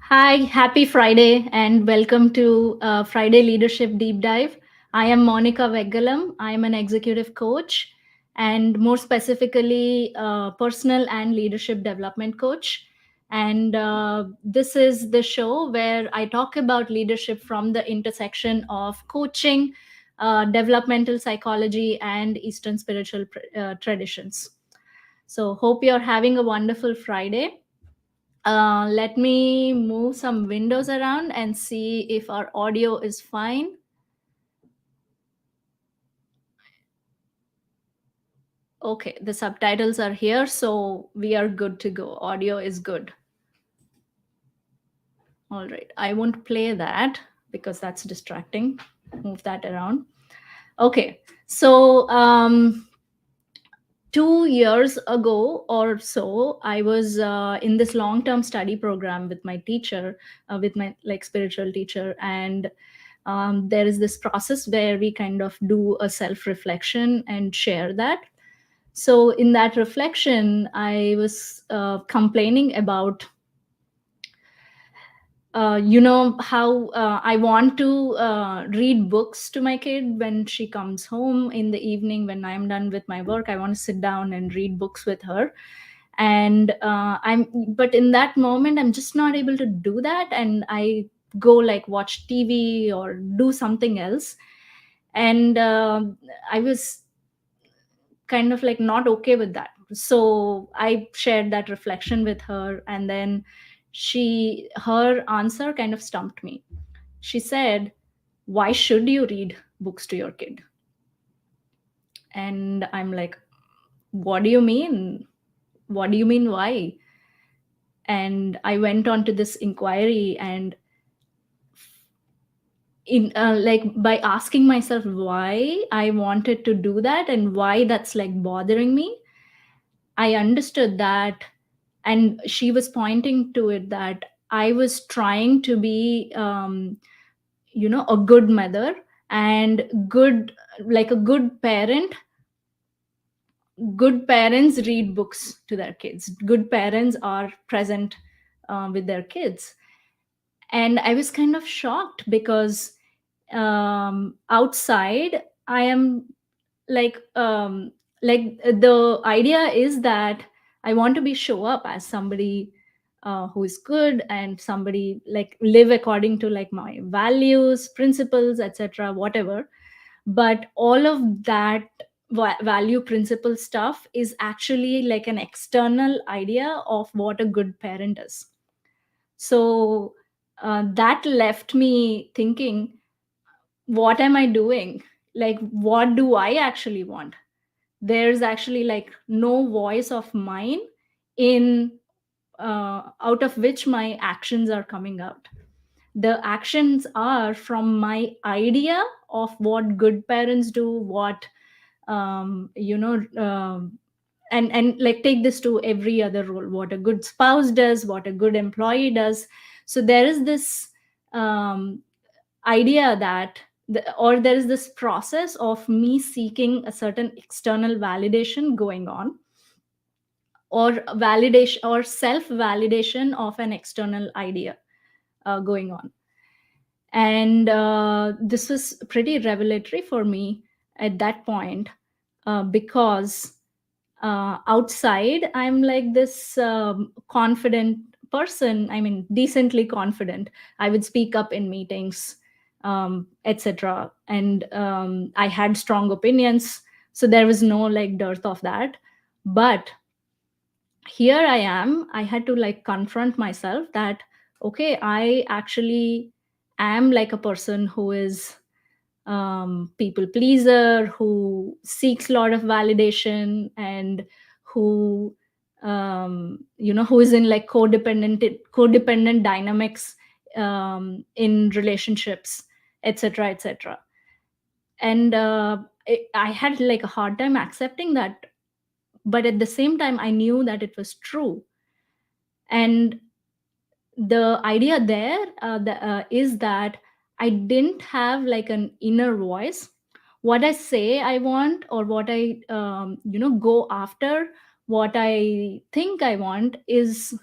Hi, happy Friday, and welcome to Friday Leadership Deep Dive. I am Monica Vegalam. I am an executive coach and more specifically, personal and leadership development coach. And this is the show where I talk about leadership from the intersection of coaching, developmental psychology, and Eastern spiritual traditions. So, hope you're having a wonderful Friday. Let me move some windows around and see if our audio is fine. Okay, the subtitles are here, so we are good to go. Audio is good. All right, I won't play that because that's distracting. Move that around. Okay, so 2 years ago or so, I was in this long-term study program with my teacher, with my like spiritual teacher, and there is this process where we kind of do a self-reflection and share that. So in that reflection, I was complaining about how I want to read books to my kid when she comes home in the evening. When I'm done with my work, I want to sit down and read books with her. And but in that moment, I'm just not able to do that. And I go like watch TV or do something else. And I was kind of like not okay with that. So I shared that reflection with her, and then her answer kind of stumped me. She said, "Why should you read books to your kid?" And I'm like, "What do you mean? What do you mean, why?" And I went on to this inquiry, and in like by asking myself why I wanted to do that and why that's like bothering me, I understood that. And she was pointing to it that I was trying to be a good mother and good, like a good parent. Good parents read books to their kids. Good parents are present with their kids. And I was kind of shocked because outside I am like the idea is that I want to be show up as somebody who is good and somebody like live according to like my values, principles, etc., whatever. But all of that value principle stuff is actually like an external idea of what a good parent is. So that left me thinking, what am I doing? Like, what do I actually want? There's actually like no voice of mine in out of which my actions are coming out. The actions are from my idea of what good parents do, what um, you know and like take this to every other role, what a good spouse does, what a good employee does. So there is this idea that or there is this process of me seeking a certain external validation going on, or validation or self validation of an external idea going on. And this was pretty revelatory for me at that point, because outside I'm like this confident person. I mean, decently confident. I would speak up in meetings, etc., and I had strong opinions, so there was no like dearth of that. But here I am, I had to like confront myself that okay, I actually am like a person who is people pleaser, who seeks a lot of validation, and who who is in like codependent dynamics in relationships, etc., etc. And I had like a hard time accepting that, but at the same time I knew that it was true. And the idea there is that I didn't have like an inner voice. What I say I want, or what I go after, what I think I want is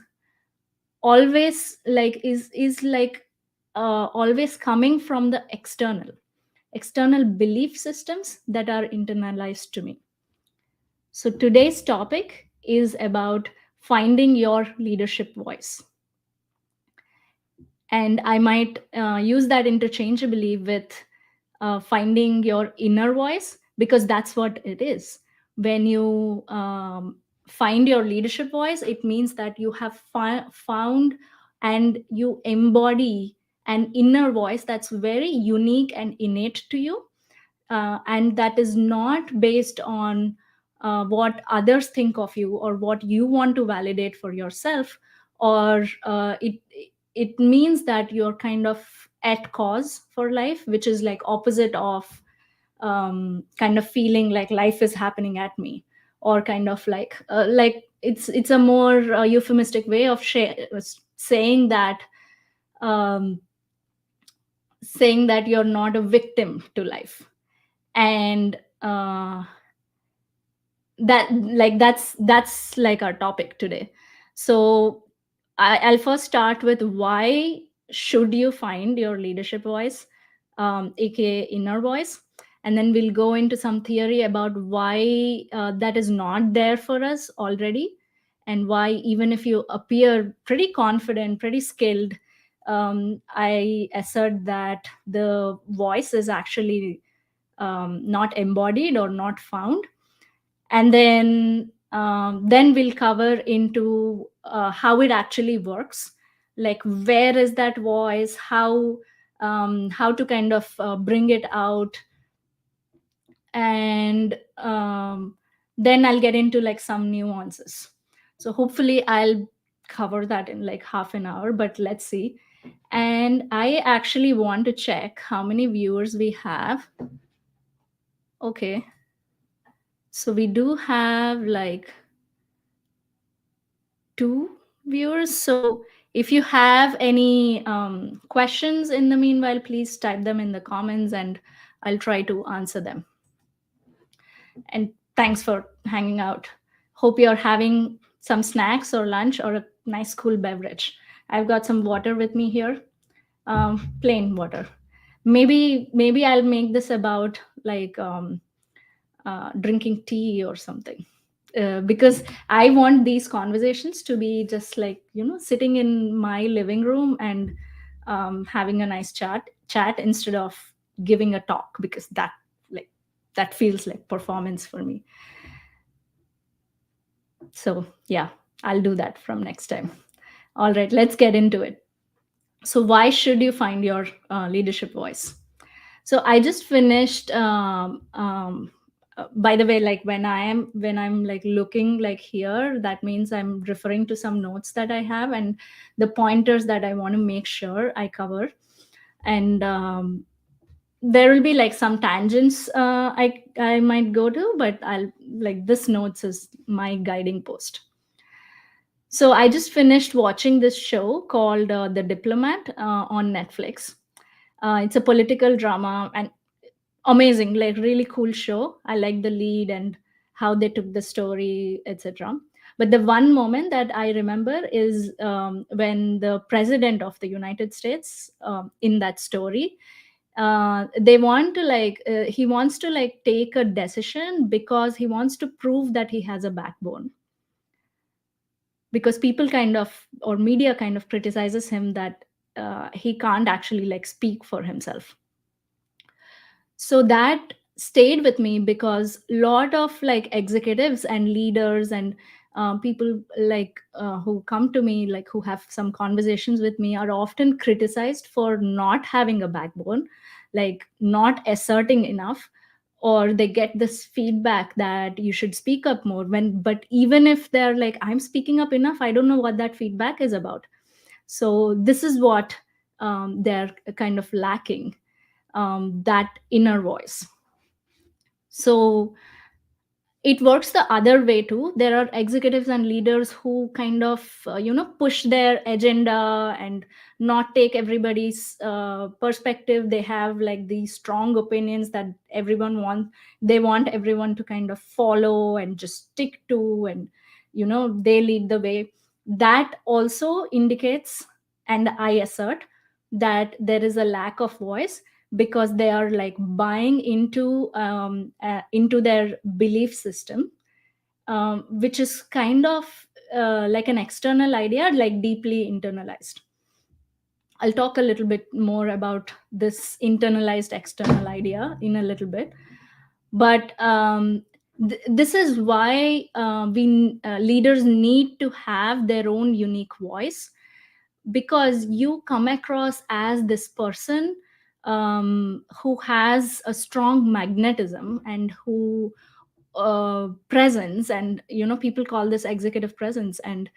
always like is like always coming from the external belief systems that are internalized to me. So today's topic is about finding your leadership voice, and I might use that interchangeably with finding your inner voice, because that's what it is. When you find your leadership voice, it means that you have found and you embody an inner voice that's very unique and innate to you, and that is not based on what others think of you or what you want to validate for yourself, or it means that you're kind of at cause for life, which is like opposite of kind of feeling like life is happening at me, or kind of like it's a more euphemistic way of saying that, um, saying that you're not a victim to life. And that's like our topic today. So I'll first start with why should you find your leadership voice, aka inner voice, and then we'll go into some theory about why that is not there for us already, and why even if you appear pretty confident, pretty skilled, I assert that the voice is actually not embodied or not found. And then we'll cover into how it actually works, like where is that voice, how to kind of bring it out, and then I'll get into like some nuances. So hopefully I'll cover that in like half an hour, but let's see. And I actually want to check how many viewers we have. Okay, so we do have like 2 viewers. So if you have any questions in the meanwhile, please type them in the comments and I'll try to answer them. And thanks for hanging out. Hope you're having some snacks or lunch or a nice cool beverage. I've got some water with me here, plain water. Maybe I'll make this about like drinking tea or something, because I want these conversations to be just like, sitting in my living room and having a nice chat instead of giving a talk, because like that feels like performance for me. So yeah, I'll do that from next time. All right, let's get into it. So why should you find your leadership voice? So I just finished by the way, like when I'm like looking like here, that means I'm referring to some notes that I have and the pointers that I want to make sure I cover. And there will be like some tangents I might go to, but I'll like this notes is my guiding post. So I just finished watching this show called The Diplomat on Netflix. It's a political drama and amazing, like really cool show. I like the lead and how they took the story, etc. But the one moment that I remember is when the president of the United States, in that story, they want to like he wants to like take a decision because he wants to prove that he has a backbone, because people kind of, or media kind of criticizes him that he can't actually like speak for himself. So that stayed with me because a lot of like executives and leaders and people like who come to me, like who have some conversations with me, are often criticized for not having a backbone, like not asserting enough, or they get this feedback that you should speak up more, when but even if they're like, I'm speaking up enough, I don't know what that feedback is about. So this is what they're kind of lacking, that inner voice. So it works the other way too. There are executives and leaders who kind of push their agenda and not take everybody's perspective. They have like these strong opinions that they want everyone to kind of follow and just stick to, and they lead the way. That also indicates, and I assert, that there is a lack of voice, because they are like buying into their belief system, which is kind of like an external idea, like deeply internalized. I'll talk a little bit more about this internalized external idea in a little bit. But this is why we leaders need to have their own unique voice, because you come across as this person who has a strong magnetism, and who presence, and people call this executive presence, and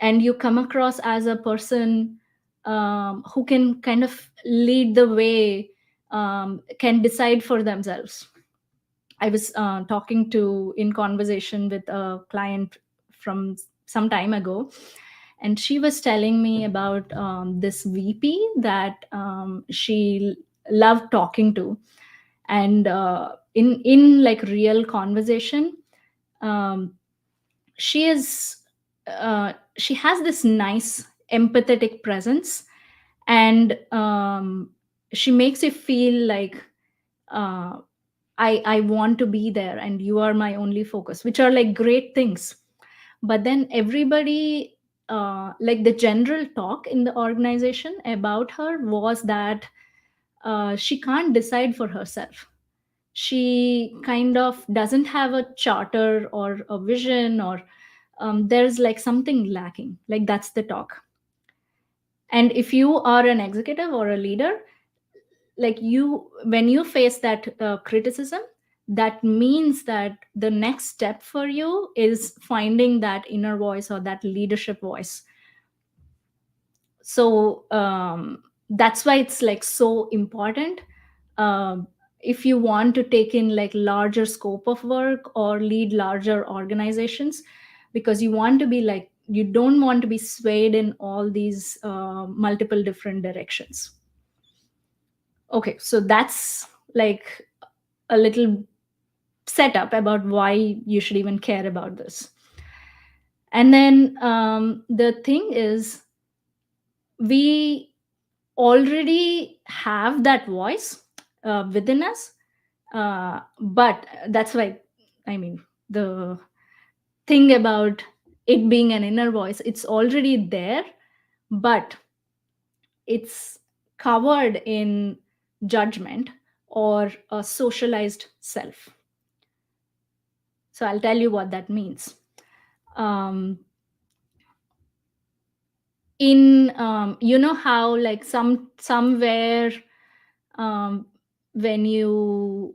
you come across as a person who can kind of lead the way, can decide for themselves. I was talking to in conversation with a client from some time ago, and she was telling me about this VP that she loved talking to, and in like real conversation, um, she is she has this nice empathetic presence, and she makes you feel like, uh, I want to be there, and you are my only focus, which are like great things. But then everybody, like the general talk in the organization about her was that she can't decide for herself. She kind of doesn't have a charter or a vision, or there's like something lacking. Like that's the talk. And if you are an executive or a leader, like you when you face that criticism, that means that the next step for you is finding that inner voice or that leadership voice. So that's why it's like so important, um, if you want to take in like larger scope of work or lead larger organizations, because you want to be like, you don't want to be swayed in all these multiple different directions. Okay, so that's like a little setup about why you should even care about this. And then the thing is, we already have that voice within us, but that's why, I mean, the thing about it being an inner voice, it's already there, but it's covered in judgment or a socialized self. So I'll tell you what that means. um, in how like somewhere, um, when you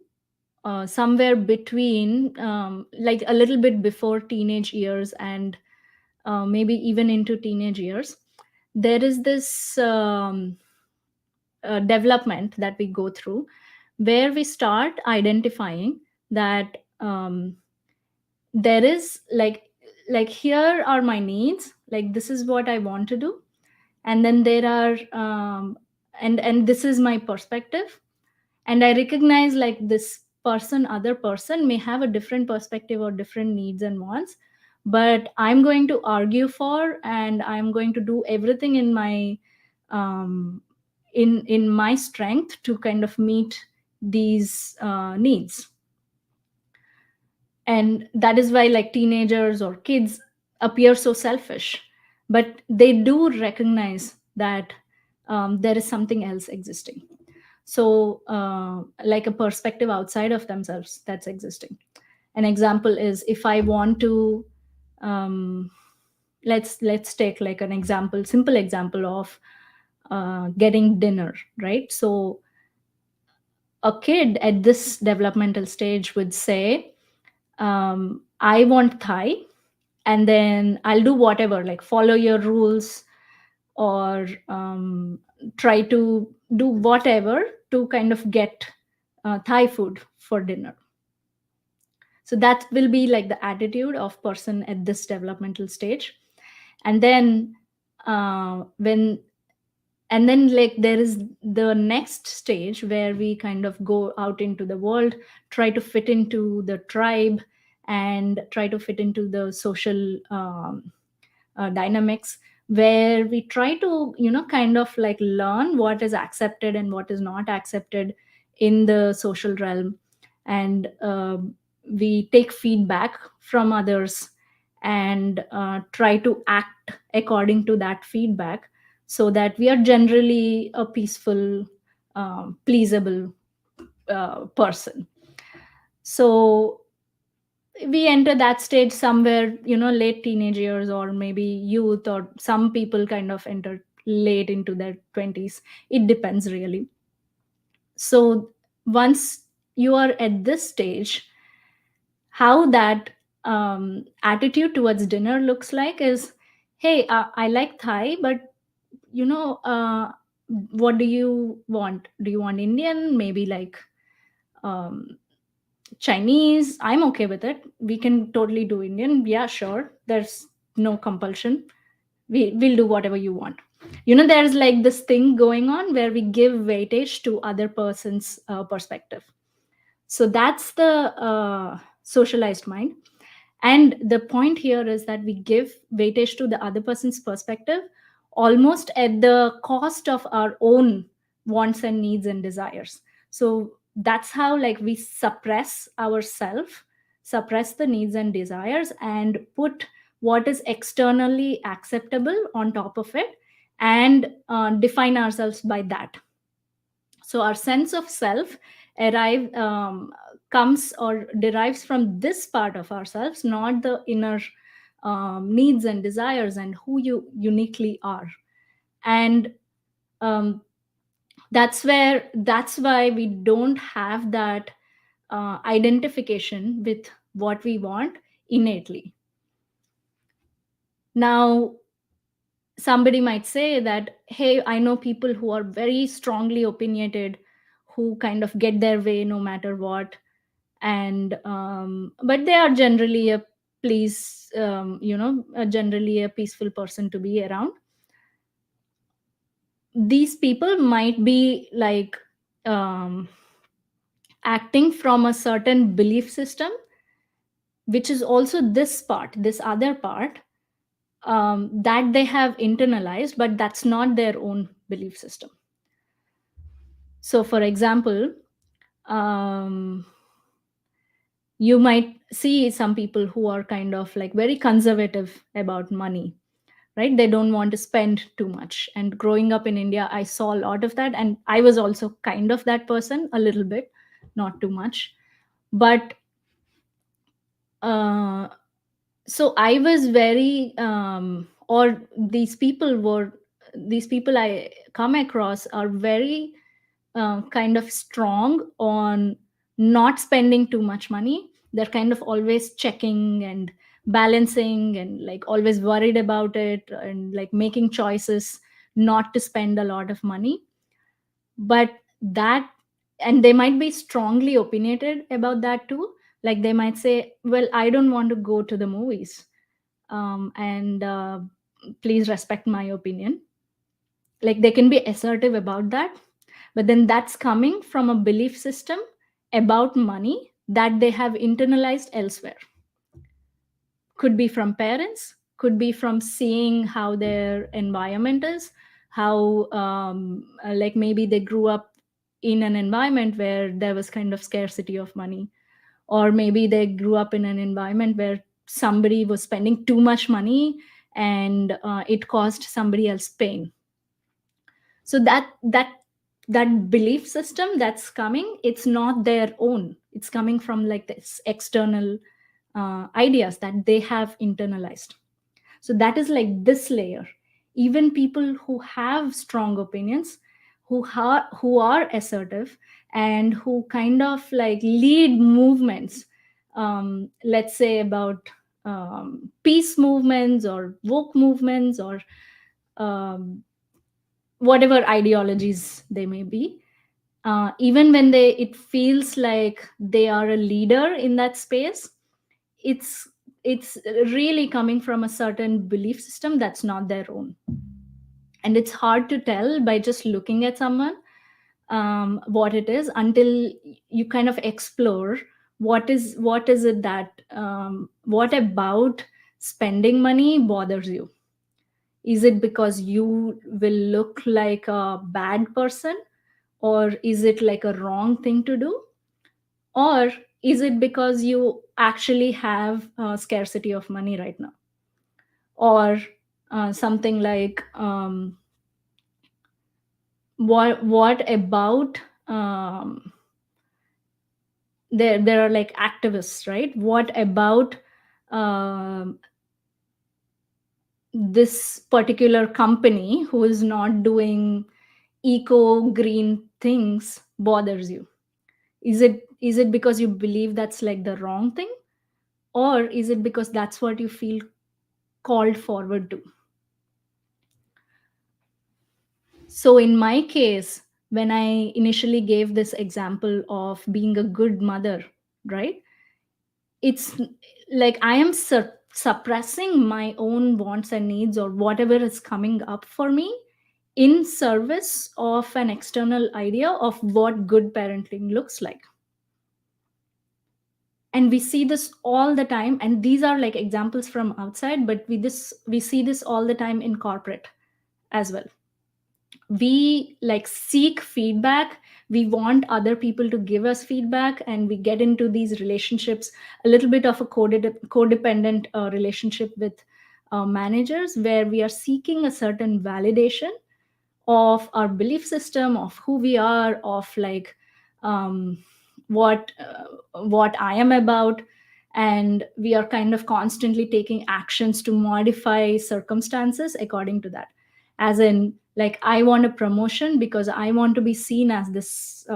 somewhere between, like a little bit before teenage years, and maybe even into teenage years, there is this development that we go through, where we start identifying that there is like here are my needs, like this is what I want to do, and then there are and this is my perspective, and I recognize like this person, other person may have a different perspective or different needs and wants, but I'm going to argue for, and I'm going to do everything in my um, in my strength to kind of meet these needs. And that is why like teenagers or kids appear so selfish, but they do recognize that there is something else existing. So like a perspective outside of themselves that's existing. An example is, if I want to, um, let's take like an example, simple example of getting dinner, right? So a kid at this developmental stage would say, I want Thai, and then I'll do whatever, like follow your rules, or try to do whatever to kind of get Thai food for dinner. So that will be like the attitude of person at this developmental stage. And then when and then like there is the next stage where we kind of go out into the world, try to fit into the tribe, and try to fit into the social dynamics, where we try to kind of like learn what is accepted and what is not accepted in the social realm. And we take feedback from others and try to act according to that feedback, so that we are generally a peaceful, pleasable person. So we enter that stage somewhere, late teenage years, or maybe youth, or some people kind of enter late into their 20s. It depends really. So once you are at this stage, how that attitude towards dinner looks like is, hey, I like Thai, but what do you want? Do you want Indian? Maybe like um, Chinese? I'm okay with it. We can totally do Indian. Yeah, sure. There's no compulsion. We'll do whatever you want. There's like this thing going on where we give weightage to other person's perspective. So that's the socialized mind. And the point here is that we give weightage to the other person's perspective almost at the cost of our own wants and needs and desires. So that's how like we suppress ourselves, suppress the needs and desires, and put what is externally acceptable on top of it, and define ourselves by that. So our sense of self arrive comes or derives from this part of ourselves, not the inner needs and desires and who you uniquely are. And um, that's why we don't have that identification with what we want innately. Now somebody might say that, hey, I know people who are very strongly opinionated, who kind of get their way no matter what, and but they are generally a please generally a peaceful person to be around. These people might be like um, acting from a certain belief system, which is also this other part, that they have internalized, but that's not their own belief system. So for example, um, you might see some people who are kind of like very conservative about money, right? They don't want to spend too much. And growing up in India, I saw a lot of that, and I was also kind of that person a little bit, not too much. But uh, so I was very or these people I come across are very kind of strong on not spending too much money. They're kind of always checking and balancing and like always worried about it, and like making choices not to spend a lot of money. But that, and they might be strongly opinionated about that too. Like they might say, well, I don't want to go to the movies, and please respect my opinion. Like they can be assertive about that, but then that's coming from a belief system about money that they have internalized elsewhere. Could be from parents, could be from seeing how their environment is, how like maybe they grew up in an environment where there was kind of scarcity of money, or maybe they grew up in an environment where somebody was spending too much money, and it caused somebody else pain. So that belief system that's coming, it's not their own. It's coming from like this external ideas that they have internalized. So that is like this layer. Even people who have strong opinions, who are assertive, and who kind of like lead movements, let's say about peace movements or woke movements, or um, whatever ideologies they may be, even when they it feels like they are a leader in that space, it's it's really coming from a certain belief system that's not their own. And it's hard to tell by just looking at someone what it is, until you kind of explore what is it that what about spending money bothers you. Is it because you will look like a bad person, or is it like a wrong thing to do, or is it because you actually have scarcity of money right now, or something like what about there are like activists, right? What about um, this particular company who is not doing eco green things bothers you? Is it because you believe that's like the wrong thing, or is it because that's what you feel called forward to? So in my case, when I initially gave this example of being a good mother, right, it's like I am suppressing my own wants and needs, or whatever is coming up for me, in service of an external idea of what good parenting looks like. And we see this all the time, and these are like examples from outside, but we see this all the time in corporate as well. We like seek feedback, we want other people to give us feedback, and we get into these relationships, a little bit of a codependent relationship with managers, where we are seeking a certain validation of our belief system, of who we are, of like um, what I am about. And we are kind of constantly taking actions to modify circumstances according to that. As in, like, I want a promotion because I want to be seen as this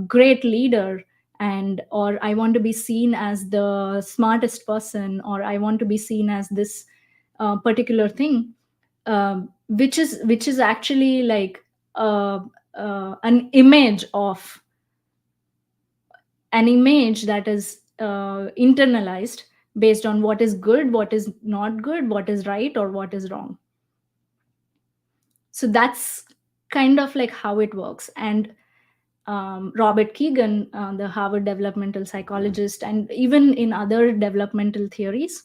great leader, and or I want to be seen as the smartest person, or I want to be seen as this particular thing, which is actually like an image of an image that is internalized, based on what is good, what is not good, what is right, or what is wrong. So that's kind of like how it works. And Robert Keegan, the Harvard developmental psychologist, and even in other developmental theories,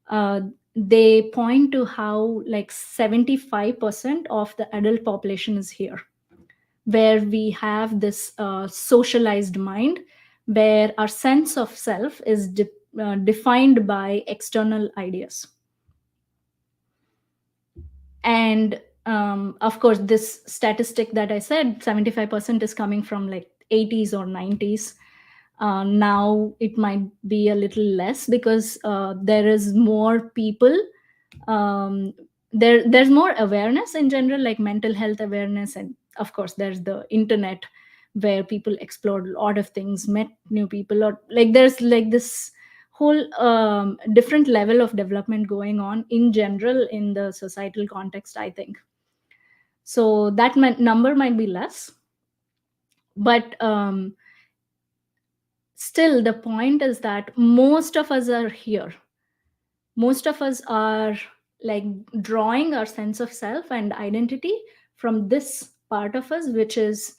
uh, they point to how like 75% of the adult population is here, where we have this socialized mind, where our sense of self is defined by external ideas. And of course, this statistic that I said, 75% is coming from like 80s or 90s. Now it might be a little less, because there is more people, um, there's more awareness in general, like mental health awareness. And of course there's the internet, where people explored a lot of things, met new people, or like there's like this whole different level of development going on in general in the societal context, I think. So that number might be less, but still the point is that most of us are here. Most of us are like drawing our sense of self and identity from this part of us, which is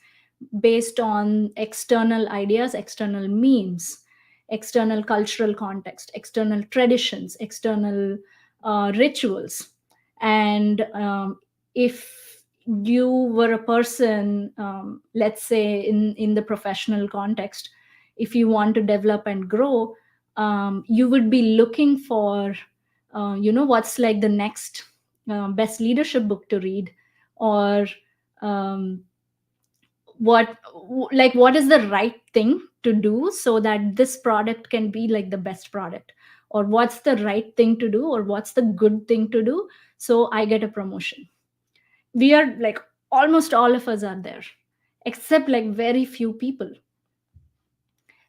based on external ideas, external memes, external cultural context, external traditions, external rituals. And if you were a person, let's say in the professional context, if you want to develop and grow, you would be looking for what's like the next best leadership book to read, or um, what is the right thing to do so that this product can be like the best product, or what's the right thing to do, or what's the good thing to do so I get a promotion. We are like, almost all of us are there, except like very few people.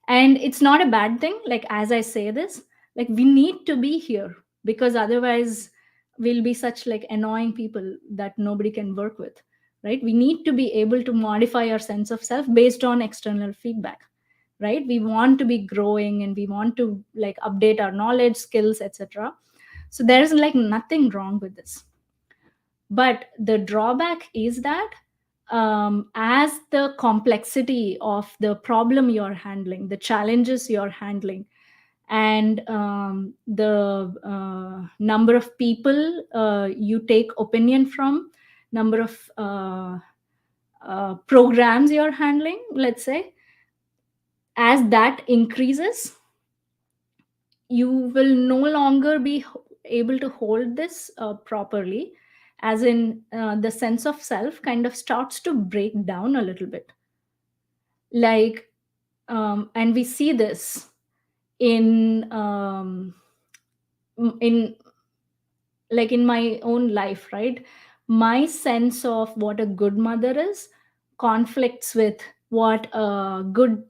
And it's not a bad thing, like as I say this, like we need to be here, because otherwise we'll be such like annoying people that nobody can work with, right? We need to be able to modify our sense of self based on external feedback, right? We want to be growing, and we want to like update our knowledge, skills, etc. So there is like nothing wrong with this. But the drawback is that as the complexity of the problem you're handling, the challenges you're handling, and the number of people you take opinion from, number of programs you're handling, let's say, as that increases, you will no longer be able to hold this properly, as in the sense of self kind of starts to break down a little bit. Like, and we see this in in like in my own life, right? My sense of what a good mother is conflicts with what a good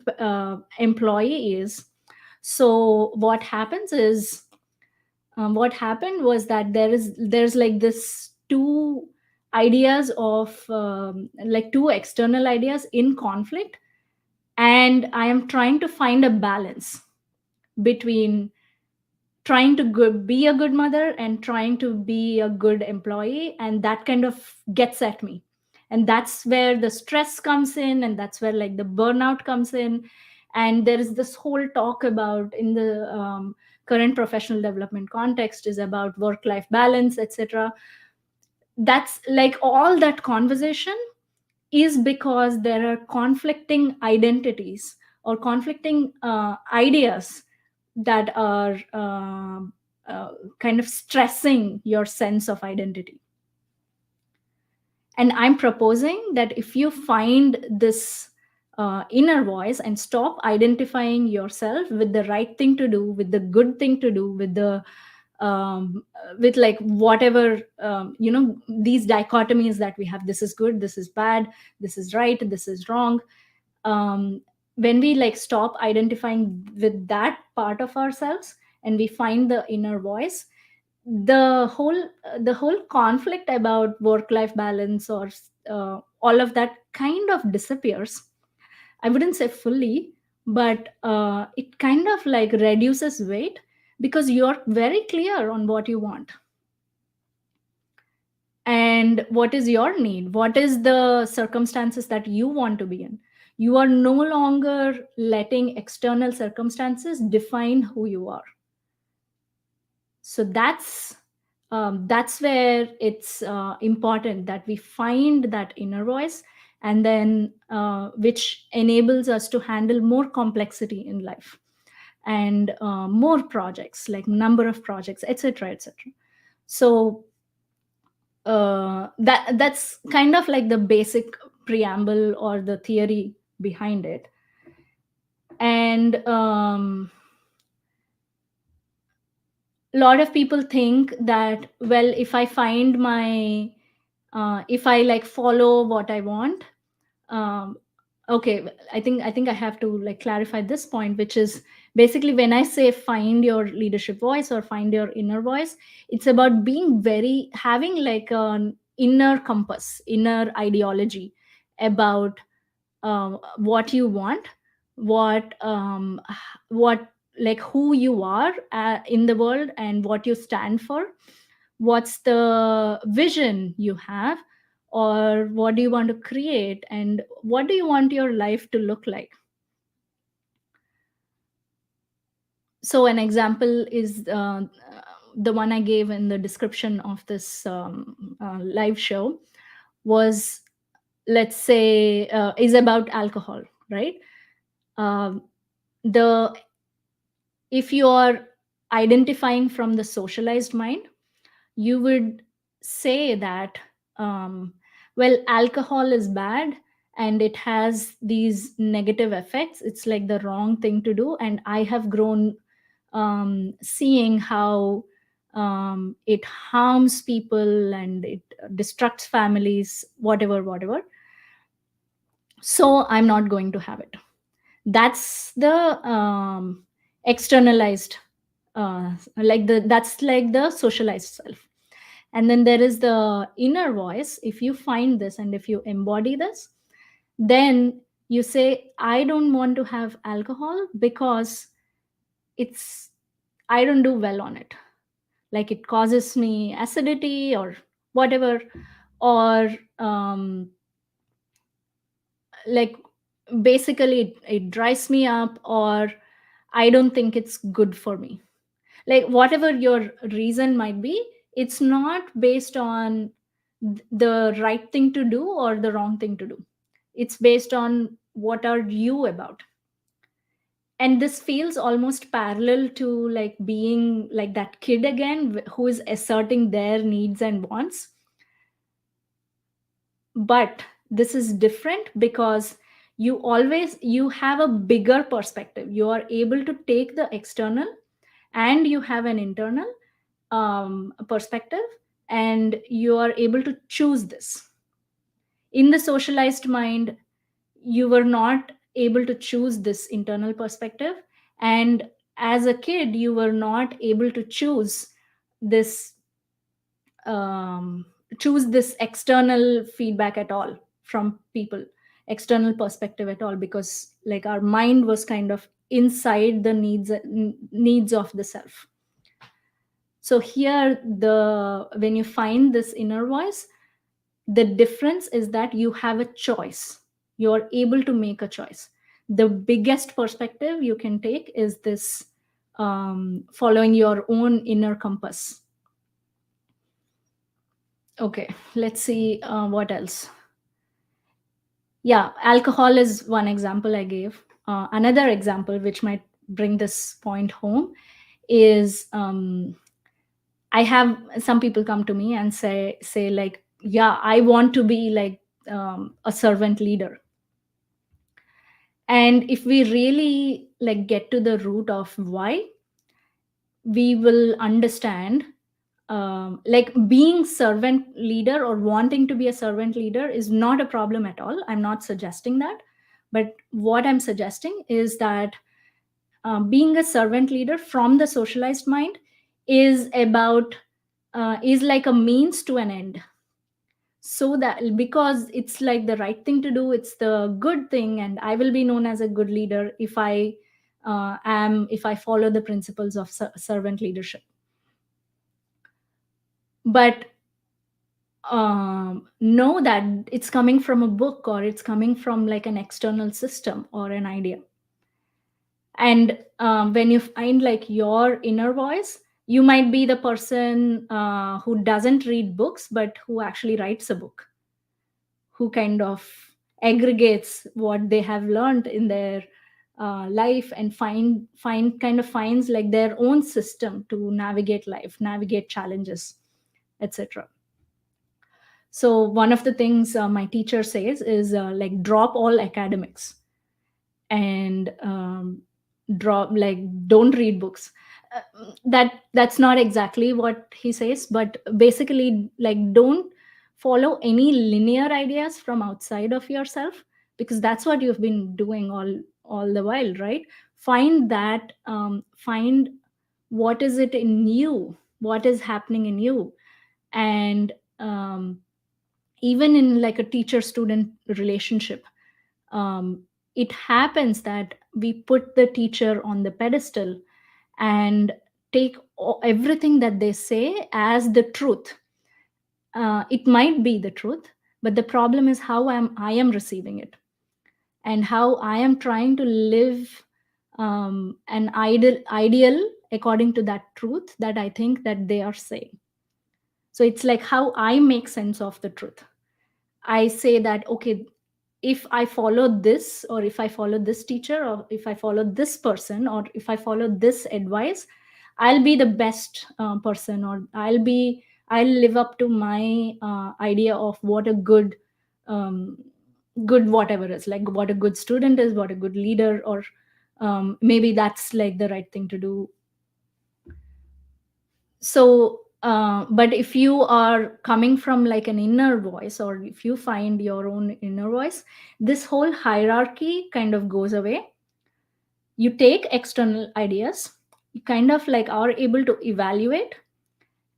employee is. So what happened was that there's like this two ideas of like two external ideas in conflict, and I am trying to find a balance between trying to be a good mother and trying to be a good employee, and that kind of gets at me. And that's where the stress comes in, and that's where like the burnout comes in. And there is this whole talk about in the current professional development context is about work life balance, etc. That's like all that conversation is because there are conflicting identities or conflicting ideas that are uh, kind of stressing your sense of identity. And I'm proposing that if you find this inner voice and stop identifying yourself with the right thing to do, with the good thing to do, with the with like whatever these dichotomies that we have, this is good, this is bad, this is right, this is wrong. When we like stop identifying with that part of ourselves and we find the inner voice, the whole conflict about work life balance or all of that kind of disappears. I wouldn't say fully, but it kind of like reduces weight because you're very clear on what you want and what is your need, what is the circumstances that you want to be in. You are no longer letting external circumstances define who you are. So that's where it's important that we find that inner voice, and then which enables us to handle more complexity in life and more projects, like number of projects, etc., etc. So that's kind of like the basic preamble or the theory behind it. And a lot of people think that, well, if I find my if I like follow what I want, um, okay, I think I have to like clarify this point, which is basically when I say find your leadership voice or find your inner voice, it's about being very having like an inner compass, inner ideology about what you want, what what like who you are in the world and what you stand for, what's the vision you have, or what do you want to create, and what do you want your life to look like. So an example is the one I gave in the description of this live show was, let's say, is about alcohol, right? um, the If you are identifying from the socialized mind, you would say that, well, alcohol is bad and it has these negative effects, it's like the wrong thing to do, and I have grown seeing how it harms people and it destructs families, whatever, whatever. So I'm not going to have it. That's the externalized like the that's like the socialized self. And then there is the inner voice. If you find this and if you embody this, then you say, I don't want to have alcohol because it's I don't do well on it, like it causes me acidity or whatever, or like basically it dries me up, or I don't think it's good for me. Like whatever your reason might be, it's not based on the right thing to do or the wrong thing to do. It's based on what are you about. And this feels almost parallel to like being like that kid again, who is asserting their needs and wants. But this is different because you have a bigger perspective. You are able to take the external, and you have an internal perspective, and you are able to choose this. In the socialized mind, you were not able to choose this internal perspective, and as a kid you were not able to this um, choose this external feedback at all from people, external perspective at all, because like our mind was kind of inside the needs of the self. So here, the when you find this inner voice, the difference is that you have a choice. You're able to make a choice. The biggest perspective you can take is this, following your own inner compass. Okay, let's see what else. Yeah, alcohol is one example I gave. Another example which might bring this point home is, I have some people come to me and say like, yeah, I want to be like a servant leader. And if we really like get to the root of why, we will understand, like being servant leader or wanting to be a servant leader is not a problem at all. I'm not suggesting that. But what I'm suggesting is that being a servant leader from the socialized mind is about, is like a means to an end. So that because it's like the right thing to do, it's the good thing, and I will be known as a good leader if I follow the principles of servant leadership. But know that it's coming from a book, or it's coming from like an external system or an idea. And when you find like your inner voice, you might be the person who doesn't read books but who actually writes a book, who kind of aggregates what they have learned in their life, and finds like their own system to navigate life, navigate challenges, etc. So one of the things my teacher says is, like, drop all academics, and drop, like, don't read books. That's not exactly what he says, but basically, like, don't follow any linear ideas from outside of yourself, because that's what you've been doing all the while, right? Find what is it in you, what is happening in you. And even in like a teacher student relationship, um, it happens that we put the teacher on the pedestal and take everything that they say as the truth. It might be the truth, but the problem is how I am receiving it, and how I am trying to live an ideal according to that truth that I think that they are saying. So it's like how I make sense of the truth. I say that, okay, if I follow this, or if I follow this teacher, or if I follow this person, or if I follow this advice, I'll be the best person, or I'll live up to my idea of what a um, good whatever is, like what a good student is, what a good leader, or maybe that's like the right thing to do. So but if you are coming from like an inner voice, or if you find your own inner voice, this whole hierarchy kind of goes away. You take external ideas, you kind of like are able to evaluate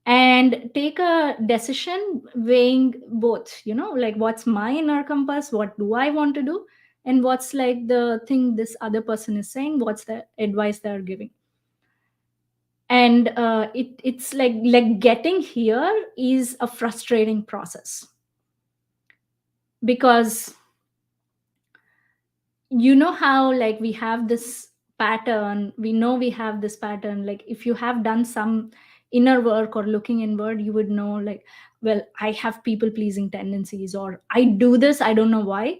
and take a decision weighing both, like what's my inner compass, what do I want to do, and what's like the thing this other person is saying, what's the advice they're giving. And it's like getting here is a frustrating process, because how like we have this pattern, we know we have this pattern. Like if you have done some inner work or looking inward, you would know, like, well, I have people pleasing tendencies, or I do this, I don't know why,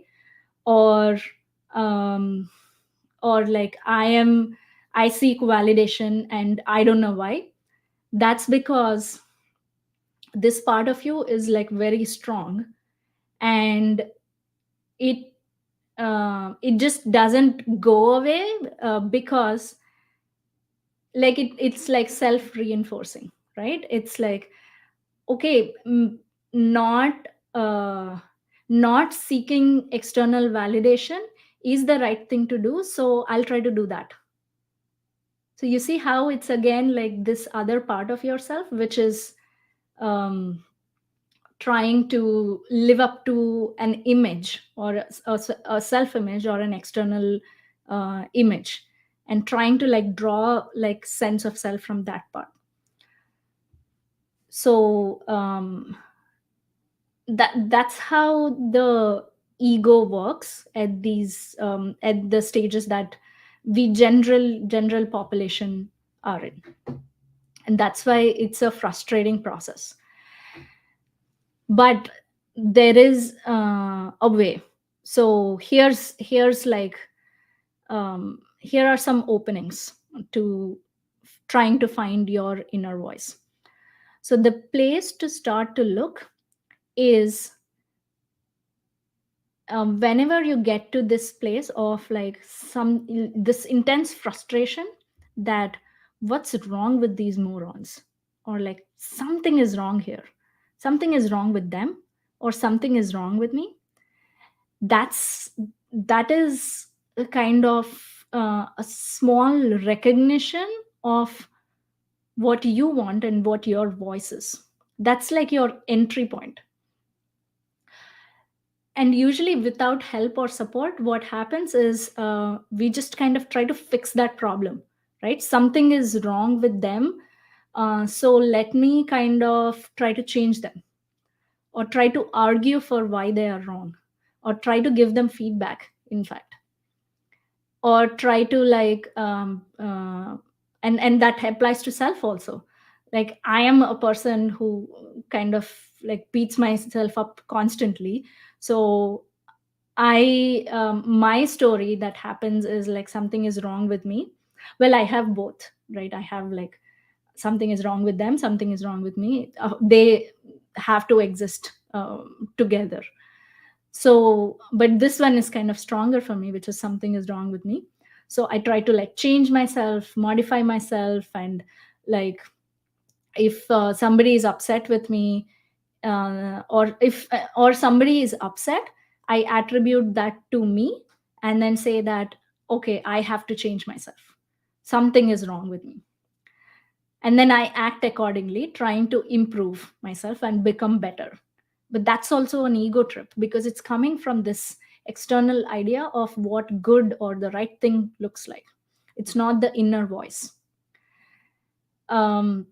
or um like I seek validation and I don't know why. That's because this part of you is like very strong, and it it just doesn't go away, because like it's like self reinforcing, right? It's like, okay, not uh, not seeking external validation is the right thing to do, so I'll try to do that. So you see how it's again like this other part of yourself which is um, trying to live up to an image, or a self image, or an external image, and trying to like draw like sense of self from that part. So that's how the ego works at these at the stages that we general population are in, and that's why it's a frustrating process. But there is a way. So here's like here are some openings to trying to find your inner voice. So the place to start to look is, whenever you get to this place of like some this intense frustration, that what's wrong with these morons, or like something is wrong here, something is wrong with them, or something is wrong with me. That is a kind of a small recognition of what you want and what your voice is. That's like your entry point. And usually without help or support, what happens is we just kind of try to fix that problem, right? Something is wrong with them, so let me kind of try to change them, or try to argue for why they are wrong, or try to give them feedback, in fact, or try to like and that applies to self also. Like I am a person who kind of like beats myself up constantly. So my story that happens is like something is wrong with me. Well, I have both, right? I have like something is wrong with them, something is wrong with me. They have to exist together. So but this one is kind of stronger for me, which is something is wrong with me. So I try to like change myself, modify myself, and like if somebody is upset with me, or if or somebody is upset, I attribute that to me, and then say that, okay, I have to change myself, something is wrong with me, and then I act accordingly, trying to improve myself and become better. But that's also an ego trip, because it's coming from this external idea of what good or the right thing looks like. It's not the inner voice. um,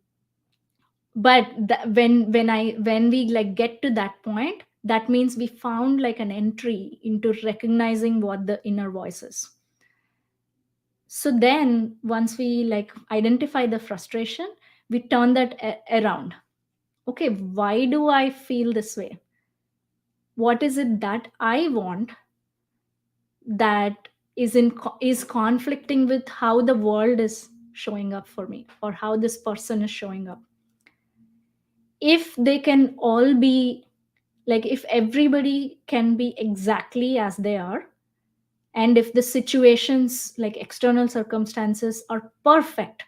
but when we like get to that point, that means we found like an entry into recognizing what the inner voice is. So then once we like identify the frustration, we turn that around. Okay, why do I feel this way? What is it that I want that is conflicting with how the world is showing up for me, or how this person is showing up? If they can all be like, if everybody can be exactly as they are, and if the situations like external circumstances are perfect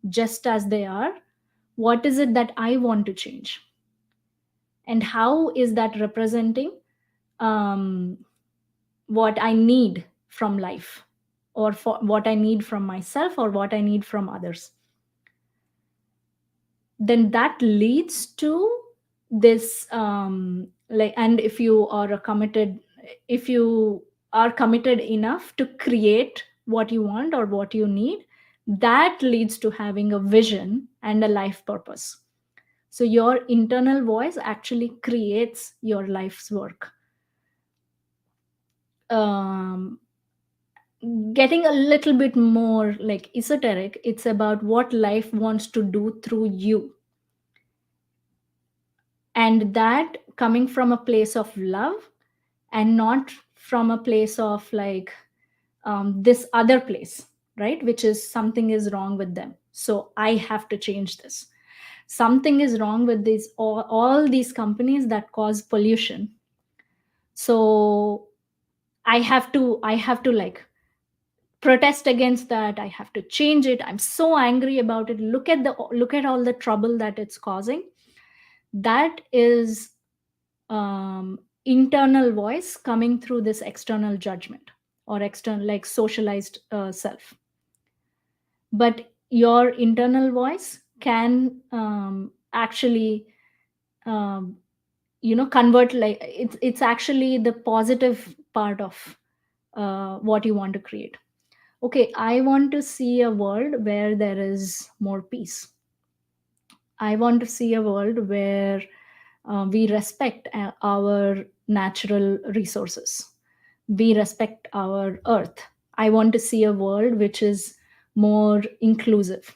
just as they are, what is it that I want to change, and how is that representing um, what I need from life, or for what I need from myself, or what I need from others? Then that leads to this like, and if you are a committed, if you are committed enough to create what you want or what you need, that leads to having a vision and a life purpose. So your internal voice actually creates your life's work. um, getting a little bit more like esoteric, it's about what life wants to do through you, and that coming from a place of love and not from a place of like this other place, right, which is something is wrong with them, so I have to change this. Something is wrong with these all these companies that cause pollution, so I have to like protest against that. I have to change it. I'm so angry about it. Look at all the trouble that it's causing. That is internal voice coming through this external judgment or external like socialized self. But your internal voice can actually um, convert, like it's actually the positive part of what you want to create. Okay, I want to see a world where there is more peace. I want to see a world where we respect our natural resources. We respect our earth. I want to see a world which is more inclusive.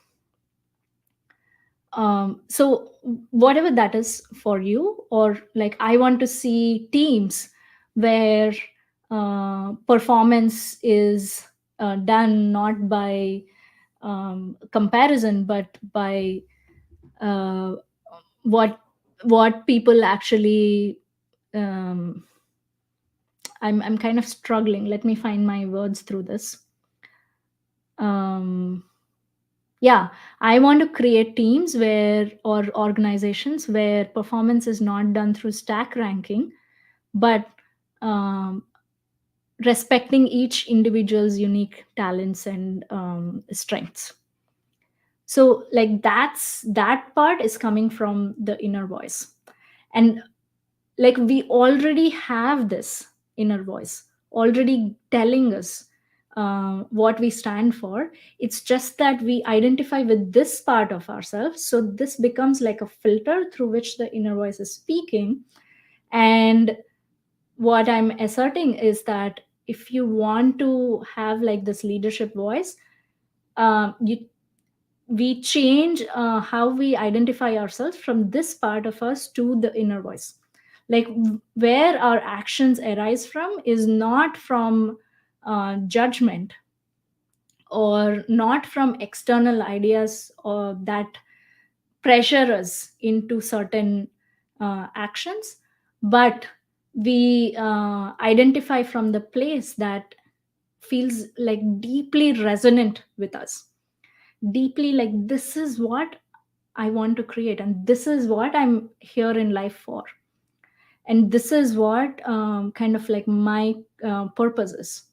So, whatever that is for you, or like I want to see teams where performance is done not by comparison, but by uh, what people actually um, I'm kind of struggling. Let me find my words through this. um, yeah, I want to create teams where or organizations where performance is not done through stack ranking, but um, respecting each individual's unique talents and strengths. So like that part is coming from the inner voice. And like we already have this inner voice already telling us what we stand for. It's just that we identify with this part of ourselves, so this becomes like a filter through which the inner voice is speaking. And what I'm asserting is that if you want to have like this leadership voice, you we change how we identify ourselves from this part of us to the inner voice. Like where our actions arise from is not from judgment or not from external ideas or that pressure us into certain actions, but we identify from the place that feels like deeply resonant with us, deeply like this is what I want to create, and this is what I'm here in life for, and this is what kind of like my purpose is.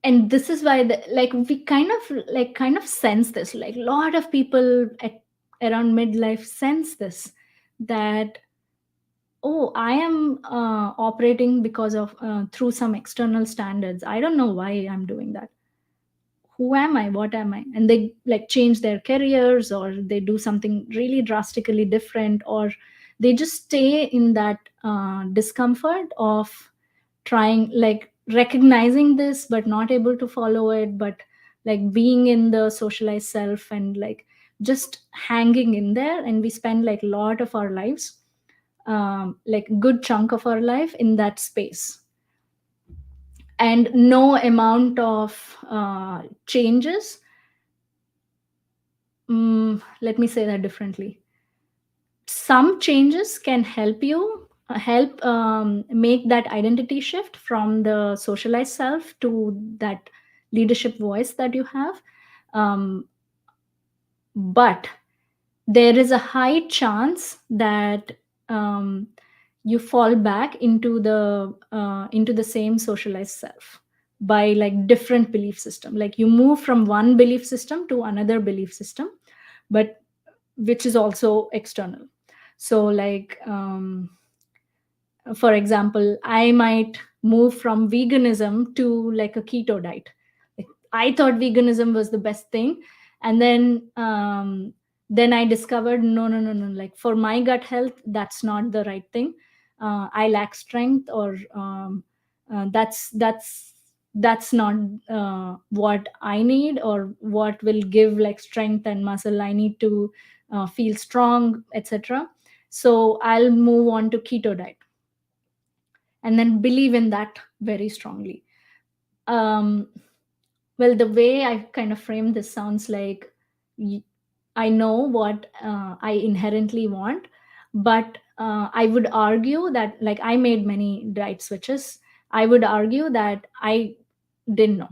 And this is why like we kind of sense this, like a lot of people at around midlife sense this, that oh, I am operating because of through some external standards. I don't know why I'm doing that. Who am I, what am I? And they like change their careers, or they do something really drastically different, or they just stay in that discomfort of trying, like recognizing this but not able to follow it, but like being in the socialized self and like just hanging in there. And we spend like a lot of our lives, like good chunk of our life in that space, and no amount of changes. Let me say that differently. Some changes can help you help make that identity shift from the socialized self to that leadership voice that you have. um, but there is a high chance that um, you fall back into the same socialized self by like different belief system. Like you move from one belief system to another belief system, but which is also external. So like for example, I might move from veganism to like a keto diet. Like, I thought veganism was the best thing, and then I discovered no, no, no, no. Like for my gut health, that's not the right thing. I lack strength, or That's not what I need, or what will give like strength and muscle. I need to feel strong, etc. So I'll move on to keto diet, and then believe in that very strongly. um, well, the way I kind of frame this sounds like, y- I know what I inherently want, but I would argue that, like, I made many diet switches. I would argue that I didn't know.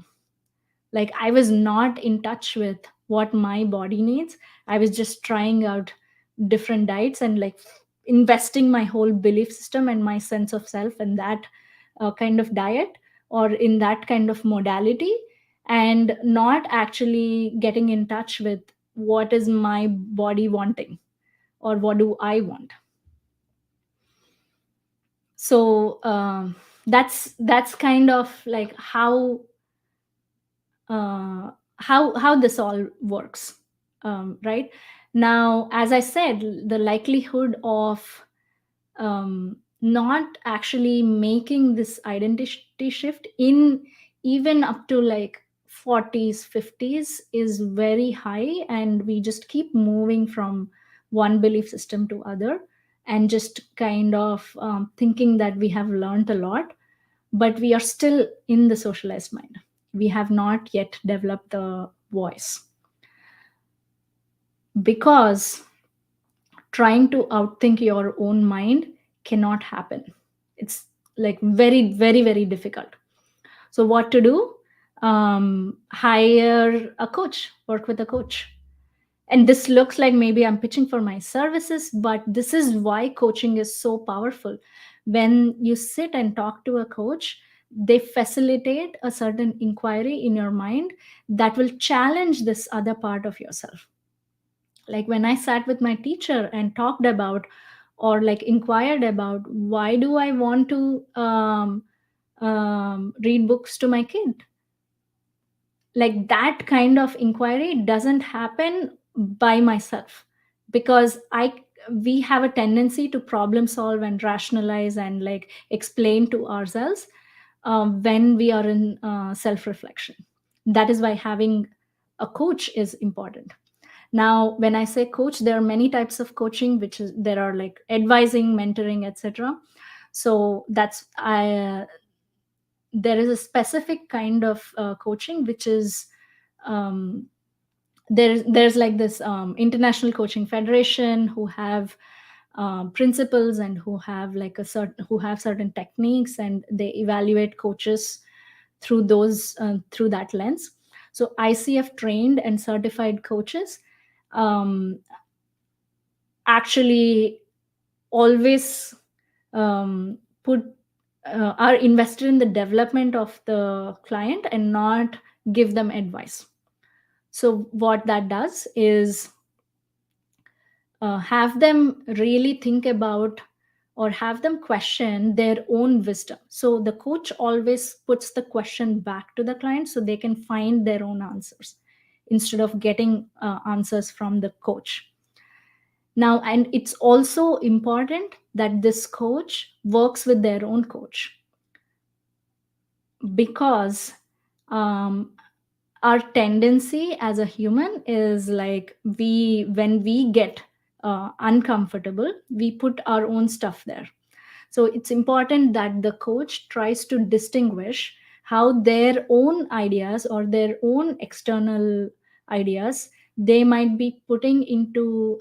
Like, I was not in touch with what my body needs. I was just trying out different diets and like investing my whole belief system and my sense of self in that kind of diet, or in that kind of modality, and not actually getting in touch with what is my body wanting, or what do I want. So that's kind of like how this all works. Right now, as I said, the likelihood of not actually making this identity shift in even up to like 40s 50s is very high, and we just keep moving from one belief system to other, and just kind of thinking that we have learned a lot, but we are still in the socialized mind. We have not yet developed the voice, because trying to outthink your own mind cannot happen. It's like very, very, very difficult. So what to do? Hire a coach, work with a coach. And this looks like maybe I'm pitching for my services, but this is why coaching is so powerful. When you sit and talk to a coach, they facilitate a certain inquiry in your mind that will challenge this other part of yourself. Like when I sat with my teacher and talked about, or like inquired about, why do I want to read books to my kid, like that kind of inquiry doesn't happen by myself, because I we have a tendency to problem solve and rationalize and like explain to ourselves when we are in self reflection. That is why having a coach is important. Now when I say coach, there are many types of coaching, which is, there are like advising, mentoring, etc. So that's I there is a specific kind of coaching which is um, there's like this international coaching federation who have principles, and who have like who have certain techniques, and they evaluate coaches through those through that lens. So ICF trained and certified coaches um, actually always put are invested in the development of the client and not give them advice. So what that does is have them really think about, or have them question their own wisdom. So the coach always puts the question back to the client so they can find their own answers instead of getting answers from the coach. Now, and it's also important that this coach works with their own coach, because um, our tendency as a human is like, we when we get uncomfortable, we put our own stuff there. So it's important that the coach tries to distinguish how their own ideas or their own external ideas they might be putting into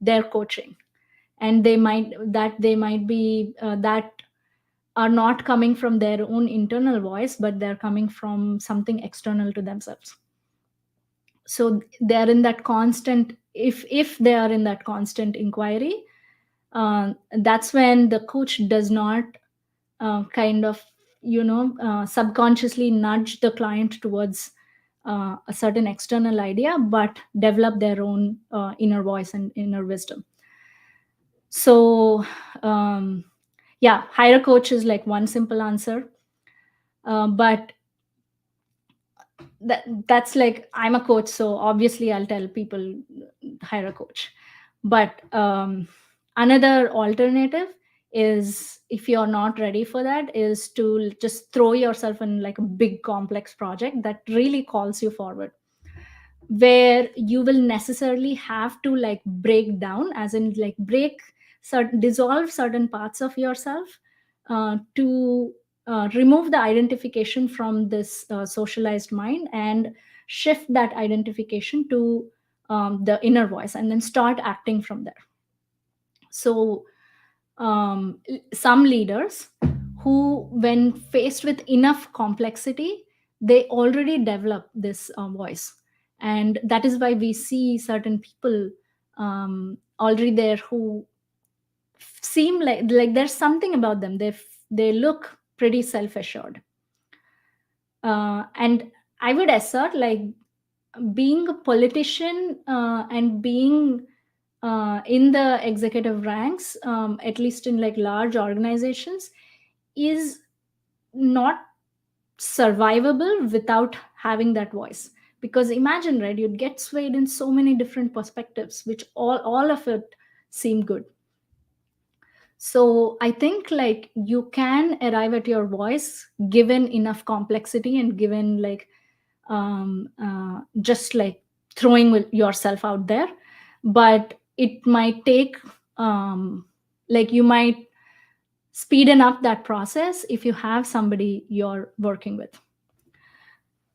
their coaching, and they might be that are not coming from their own internal voice, but they're coming from something external to themselves. So they're in that constant, if they are in that constant inquiry, that's when the coach does not kind of subconsciously nudge the client towards a certain external idea, but develop their own inner voice and inner wisdom. So yeah, hire a coach is like one simple answer. But that's like, I'm a coach, so obviously I'll tell people hire a coach. But another alternative is, if you're not ready for that, is to just throw yourself in like a big complex project that really calls you forward, where you will necessarily have to like break down, as in like break certain, dissolve certain parts of yourself, to remove the identification from this socialized mind and shift that identification to the inner voice, and then start acting from there. So some leaders who, when faced with enough complexity, they already develop this voice, and that is why we see certain people already there who seem like there's something about them, they look pretty self assured. And I would assert, like, being a politician and being in the executive ranks, at least in like large organizations, is not survivable without having that voice. Because imagine, right, you'd get swayed in so many different perspectives, which all of it seem good. So I think like you can arrive at your voice given enough complexity and given like just like throwing yourself out there. But it might take like you might speeden up that process if you have somebody you're working with.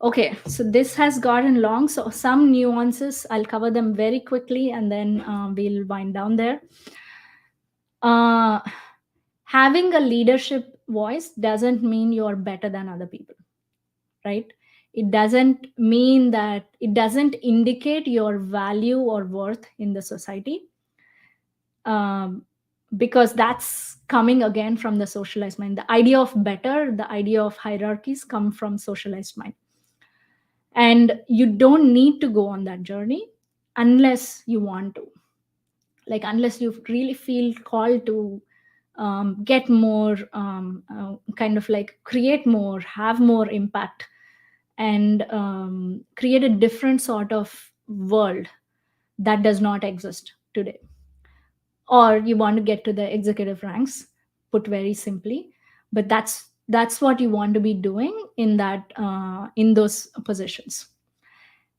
Okay, so this has gotten long, so some nuances I'll cover them very quickly, and then we'll wind down there. uh, Having a leadership voice doesn't mean you're better than other people, right? It doesn't mean that, it doesn't indicate your value or worth in the society, um, because that's coming again from the socialized mind. The idea of better, the idea of hierarchies come from socialized mind. And you don't need to go on that journey unless you want to, like unless you really feel called to get more, kind of like create more, have more impact, and create a different sort of world that does not exist today. Or you want to get to the executive ranks, put very simply. But that's what you want to be doing in that in those positions.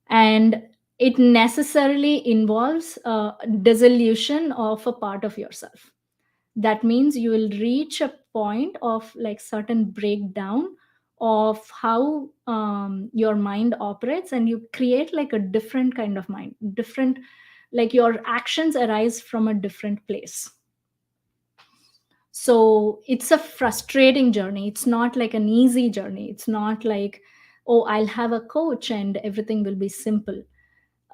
And it necessarily involves dissolution of a part of yourself. That means you will reach a point of like certain breakdown of how your mind operates, and you create like a different kind of mind, different, like your actions arise from a different place. So it's a frustrating journey, it's not like an easy journey, it's not like, oh, I'll have a coach and everything will be simple.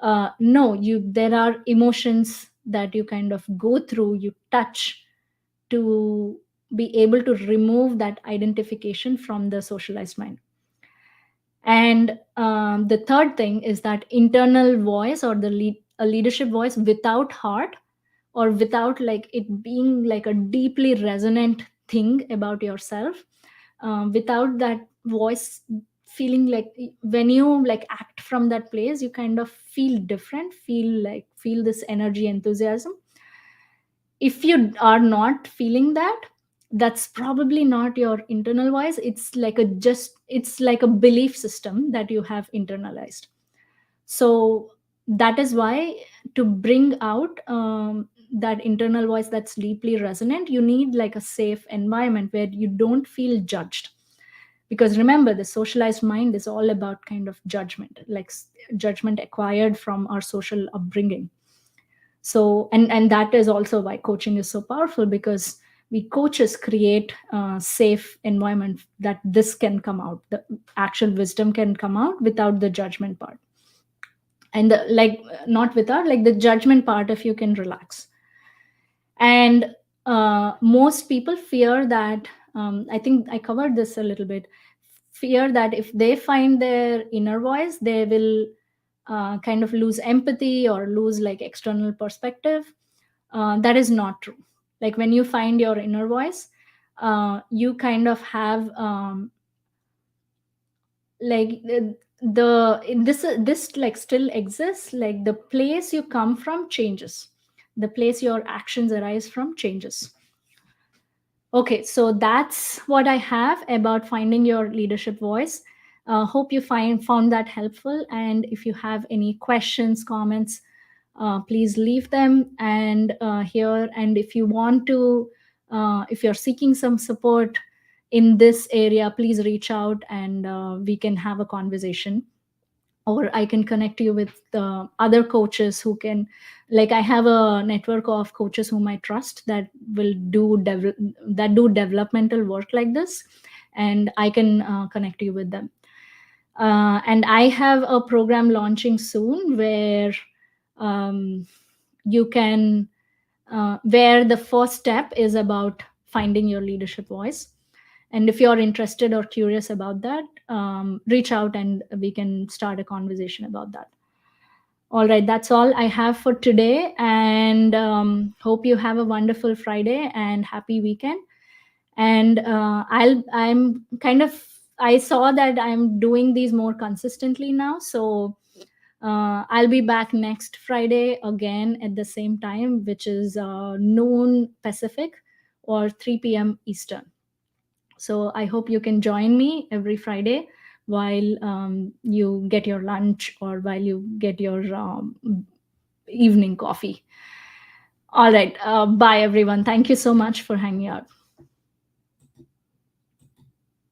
No, you, there are emotions that you kind of go through, you touch, to be able to remove that identification from the socialized mind. And the third thing is that internal voice, or the a leadership voice without heart, or without like it being like a deeply resonant thing about yourself, without that voice feeling like, when you like act from that place, you kind of feel different, feel this energy, enthusiasm. If you are not feeling that, that's probably not your internal voice. It's like a, just, it's like a belief system that you have internalized. So that is why, to bring out that internal voice that's deeply resonant, you need like a safe environment where you don't feel judged. Because remember, the socialized mind is all about kind of judgment, like judgment acquired from our social upbringing. So, and that is also why coaching is so powerful, because we coaches create a safe environment that this can come out, the actual wisdom can come out without the judgment part. And the, like, not without, like, the judgment part, if you can relax. And most people fear that, I think I covered this a little bit, fear that if they find their inner voice, they will kind of lose empathy or lose like external perspective. That is not true. Like when you find your inner voice, you kind of have like this like still exists, like the place you come from changes, the place your actions arise from changes. Okay, so that's what I have about finding your leadership voice. Hope you found that helpful. And if you have any questions, comments, please leave them and here. And if you want to, if you're seeking some support in this area, please reach out and we can have a conversation, or I can connect you with other coaches who can, like, I have a network of coaches whom I trust that will that do developmental work like this, and I can connect you with them. And I have a program launching soon where um, you can where the first step is about finding your leadership voice. And if you're interested or curious about that, reach out and we can start a conversation about that. All right, that's all I have for today. And hope you have a wonderful Friday and happy weekend. And I'm kind of, I saw that I'm doing these more consistently now. So I'll be back next Friday again at the same time, which is noon Pacific or 3 p.m. Eastern. So I hope you can join me every Friday while you get your lunch or while you get your evening coffee. All right. Bye, everyone. Thank you so much for hanging out.